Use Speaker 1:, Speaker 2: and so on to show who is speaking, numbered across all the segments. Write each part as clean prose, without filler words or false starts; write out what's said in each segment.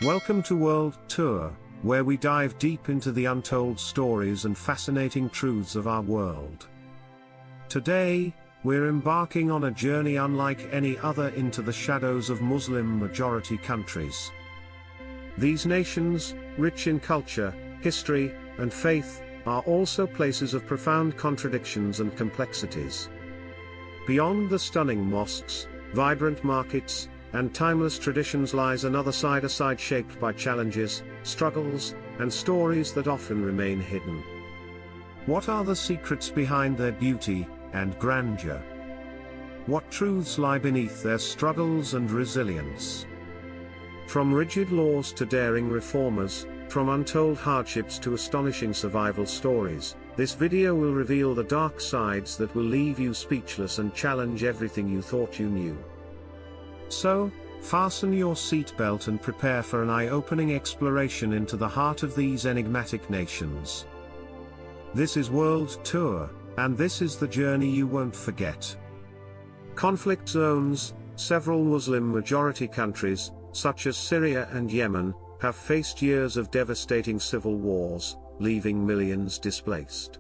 Speaker 1: Welcome to World Tour, where we dive deep into the untold stories and fascinating truths of our world. Today, we're embarking on a journey unlike any other into the shadows of Muslim-majority countries. These nations, rich in culture, history, and faith, are also places of profound contradictions and complexities. Beyond the stunning mosques, vibrant markets, and timeless traditions lies another side, a side shaped by challenges, struggles, and stories that often remain hidden. What are the secrets behind their beauty and grandeur? What truths lie beneath their struggles and resilience? From rigid laws to daring reformers, from untold hardships to astonishing survival stories, this video will reveal the dark sides that will leave you speechless and challenge everything you thought you knew. So, fasten your seatbelt and prepare for an eye-opening exploration into the heart of these enigmatic nations. This is World Tour, and this is the journey you won't forget. Conflict zones. Several Muslim-majority countries, such as Syria and Yemen, have faced years of devastating civil wars, leaving millions displaced.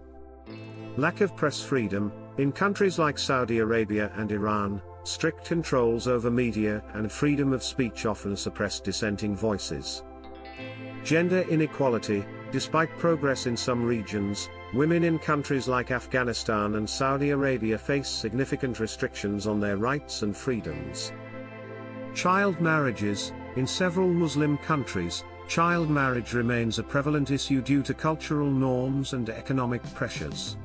Speaker 1: Lack of press freedom. In countries like Saudi Arabia and Iran, strict controls over media and freedom of speech often suppress dissenting voices. Gender inequality. Despite progress in some regions, women in countries like Afghanistan and Saudi Arabia face significant restrictions on their rights and freedoms. Child marriages. In several Muslim countries, child marriage remains a prevalent issue due to cultural norms and economic pressures.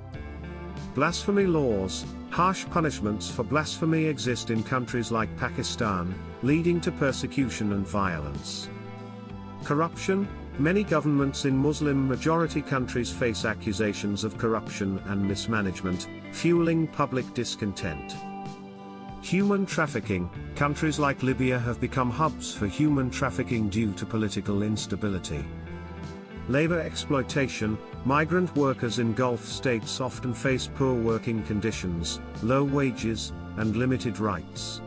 Speaker 1: Blasphemy laws. Harsh punishments for blasphemy exist in countries like Pakistan, leading to persecution and violence. Corruption. Many governments in Muslim-majority countries face accusations of corruption and mismanagement, fueling public discontent. Human trafficking. Countries like Libya have become hubs for human trafficking due to political instability. Labor exploitation. Migrant workers in Gulf states often face poor working conditions, low wages, and limited rights.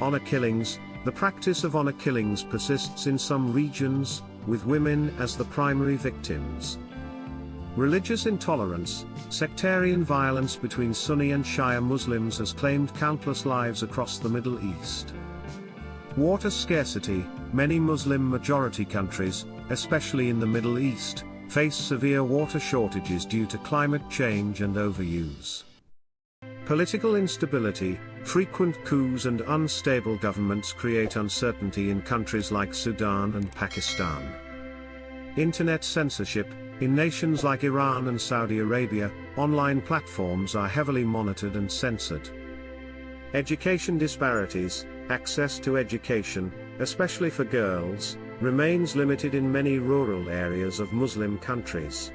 Speaker 1: Honor killings. The practice of honor killings persists in some regions, with women as the primary victims. Religious intolerance. Sectarian violence between Sunni and Shia Muslims has claimed countless lives across the Middle East. Water scarcity. Many Muslim-majority countries, especially in the Middle East, face severe water shortages due to climate change and overuse. Political instability. Frequent coups and unstable governments create uncertainty in countries like Sudan and Pakistan. Internet censorship. In nations like Iran and Saudi Arabia, online platforms are heavily monitored and censored. Education disparities. Access to education, especially for girls, remains limited in many rural areas of Muslim countries.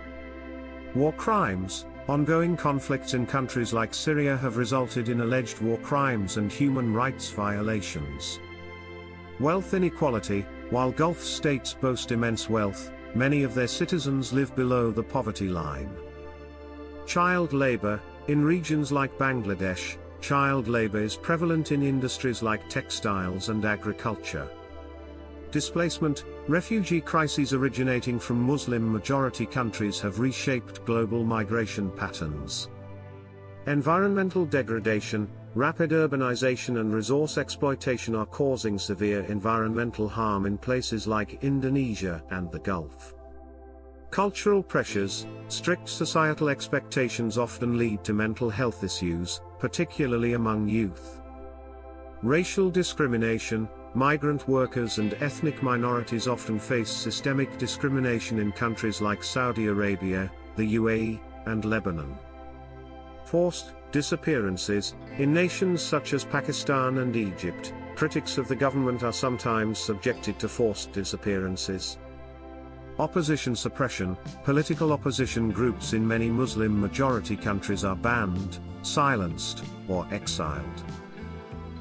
Speaker 1: War crimes. Ongoing conflicts in countries like Syria have resulted in alleged war crimes and human rights violations. Wealth inequality. While Gulf states boast immense wealth, many of their citizens live below the poverty line. Child labor. In regions like Bangladesh, child labor is prevalent in industries like textiles and agriculture. Displacement. Refugee crises originating from Muslim-majority countries have reshaped global migration patterns. Environmental degradation. Rapid urbanization and resource exploitation are causing severe environmental harm in places like Indonesia and the Gulf. Cultural pressures. Strict societal expectations often lead to mental health issues, particularly among youth. Racial discrimination. Migrant workers and ethnic minorities often face systemic discrimination in countries like Saudi Arabia, the UAE, and Lebanon. Forced disappearances. In nations such as Pakistan and Egypt, critics of the government are sometimes subjected to forced disappearances. Opposition suppression. Political opposition groups in many Muslim-majority countries are banned, silenced, or exiled.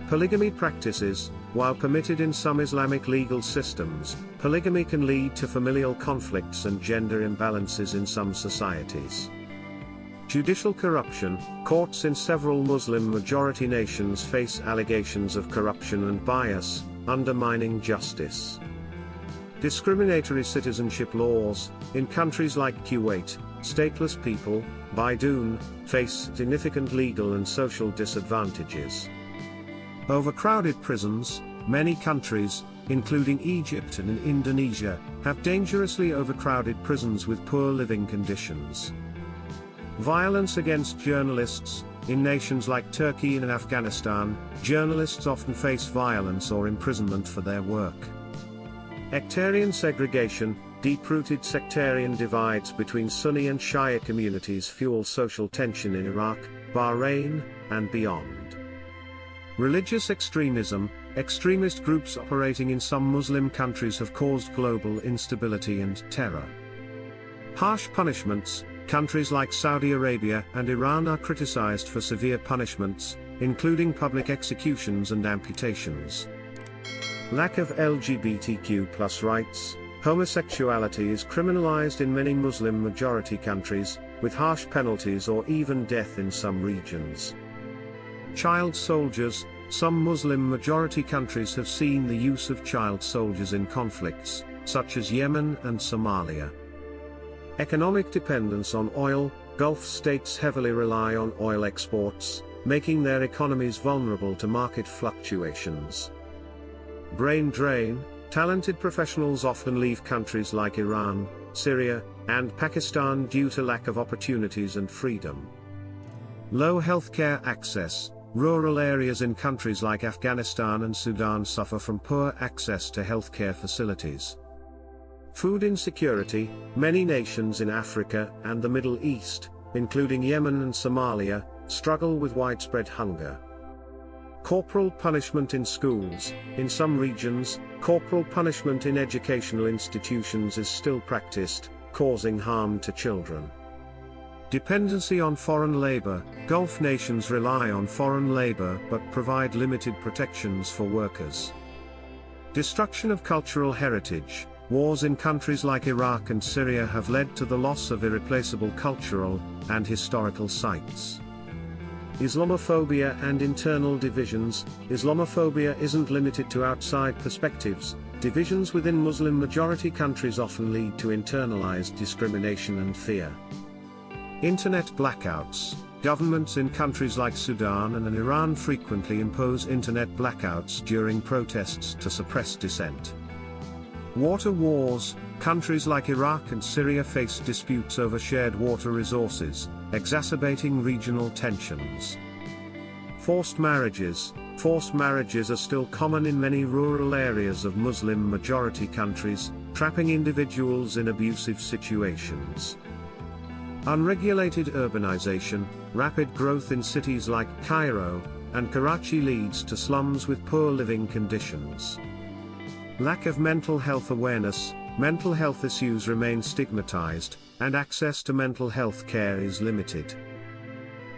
Speaker 1: Polygamy practices. While permitted in some Islamic legal systems, polygamy can lead to familial conflicts and gender imbalances in some societies. Judicial corruption. Courts in several Muslim-majority nations face allegations of corruption and bias, undermining justice. Discriminatory citizenship laws. In countries like Kuwait, stateless people, Baidoon, face significant legal and social disadvantages. Overcrowded prisons. Many countries, including Egypt and Indonesia, have dangerously overcrowded prisons with poor living conditions. Violence against journalists. In nations like Turkey and Afghanistan, journalists often face violence or imprisonment for their work. Sectarian segregation. Deep-rooted sectarian divides between Sunni and Shia communities fuel social tension in Iraq, Bahrain, and beyond. Religious extremism. Extremist groups operating in some Muslim countries have caused global instability and terror. Harsh punishments. Countries like Saudi Arabia and Iran are criticized for severe punishments, including public executions and amputations. Lack of LGBTQ+ rights. Homosexuality is criminalized in many Muslim-majority countries, with harsh penalties or even death in some regions. Child soldiers. Some Muslim-majority countries have seen the use of child soldiers in conflicts, such as Yemen and Somalia. Economic dependence on oil. Gulf states heavily rely on oil exports, making their economies vulnerable to market fluctuations. Brain drain. Talented professionals often leave countries like Iran, Syria, and Pakistan due to lack of opportunities and freedom. Low healthcare access. Rural areas in countries like Afghanistan and Sudan suffer from poor access to healthcare facilities. Food insecurity. Many nations in Africa and the Middle East, including Yemen and Somalia, struggle with widespread hunger. Corporal punishment in schools. In some regions, corporal punishment in educational institutions is still practiced, causing harm to children. Dependency on foreign labor. Gulf nations rely on foreign labor but provide limited protections for workers. Destruction of cultural heritage. Wars in countries like Iraq and Syria have led to the loss of irreplaceable cultural and historical sites. Islamophobia and internal divisions. Islamophobia isn't limited to outside perspectives. Divisions within Muslim-majority countries often lead to internalized discrimination and fear. Internet blackouts. Governments in countries like Sudan and Iran frequently impose internet blackouts during protests to suppress dissent. Water wars. Countries like Iraq and Syria face disputes over shared water resources, exacerbating regional tensions. Forced marriages. Forced marriages are still common in many rural areas of Muslim-majority countries, trapping individuals in abusive situations. Unregulated urbanization. Rapid growth in cities like Cairo and Karachi leads to slums with poor living conditions. Lack of mental health awareness. Mental health issues remain stigmatized, and access to mental health care is limited.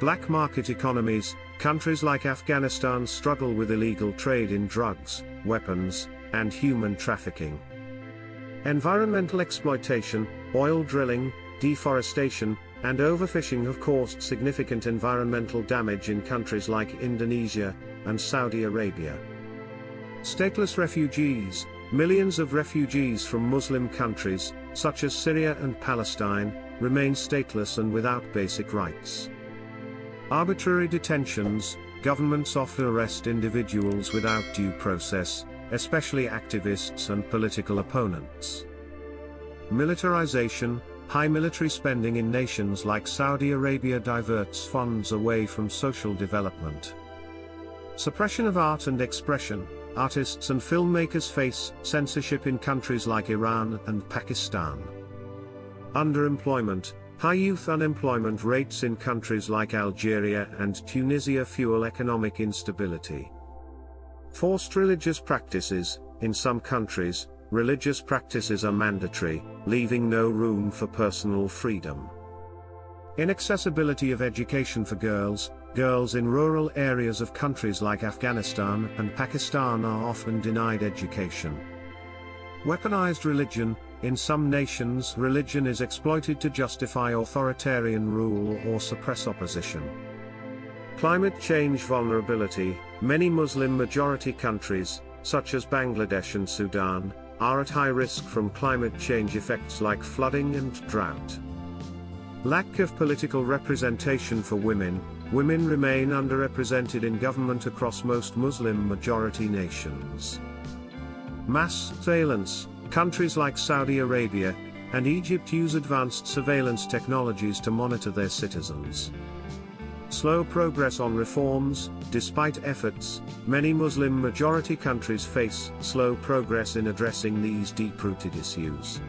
Speaker 1: Black market economies. Countries like Afghanistan struggle with illegal trade in drugs, weapons, and human trafficking. Environmental exploitation. Oil drilling, deforestation, and overfishing have caused significant environmental damage in countries like Indonesia and Saudi Arabia. Stateless refugees. Millions of refugees from Muslim countries, such as Syria and Palestine, remain stateless and without basic rights. Arbitrary detentions. Governments often arrest individuals without due process, especially activists and political opponents. Militarization. High military spending in nations like Saudi Arabia diverts funds away from social development. Suppression of art and expression. Artists and filmmakers face censorship in countries like Iran and Pakistan. Underemployment. High youth unemployment rates in countries like Algeria and Tunisia fuel economic instability. Forced religious practices. In some countries, religious practices are mandatory, leaving no room for personal freedom. Inaccessibility of education for girls. Girls in rural areas of countries like Afghanistan and Pakistan are often denied education. Weaponized religion. In some nations, religion is exploited to justify authoritarian rule or suppress opposition. Climate change vulnerability. Many Muslim-majority countries, such as Bangladesh and Sudan, are at high risk from climate change effects like flooding and drought. Lack of political representation for women. Women remain underrepresented in government across most Muslim-majority nations. Mass surveillance. Countries like Saudi Arabia and Egypt use advanced surveillance technologies to monitor their citizens. Slow progress on reforms. Despite efforts, many Muslim-majority countries face slow progress in addressing these deep-rooted issues.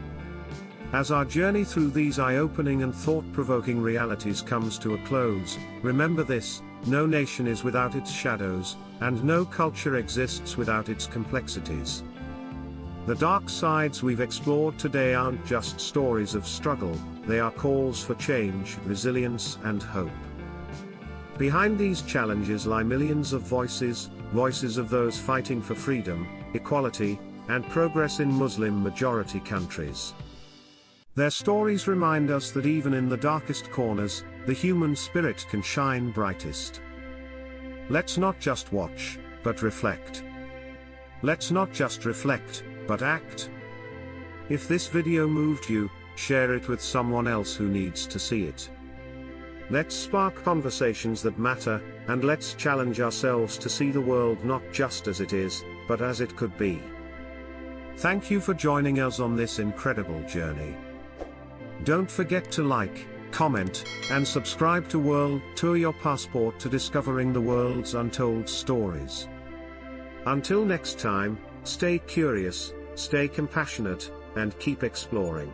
Speaker 1: As our journey through these eye-opening and thought-provoking realities comes to a close, remember this: no nation is without its shadows, and no culture exists without its complexities. The dark sides we've explored today aren't just stories of struggle, they are calls for change, resilience, and hope. Behind these challenges lie millions of voices of those fighting for freedom, equality, and progress in Muslim-majority countries. Their stories remind us that even in the darkest corners, the human spirit can shine brightest. Let's not just watch, but reflect. Let's not just reflect, but act. If this video moved you, share it with someone else who needs to see it. Let's spark conversations that matter, and let's challenge ourselves to see the world not just as it is, but as it could be. Thank you for joining us on this incredible journey. Don't forget to like, comment, and subscribe to World Tour, your passport to discovering the world's untold stories. Until next time, stay curious, stay compassionate, and keep exploring.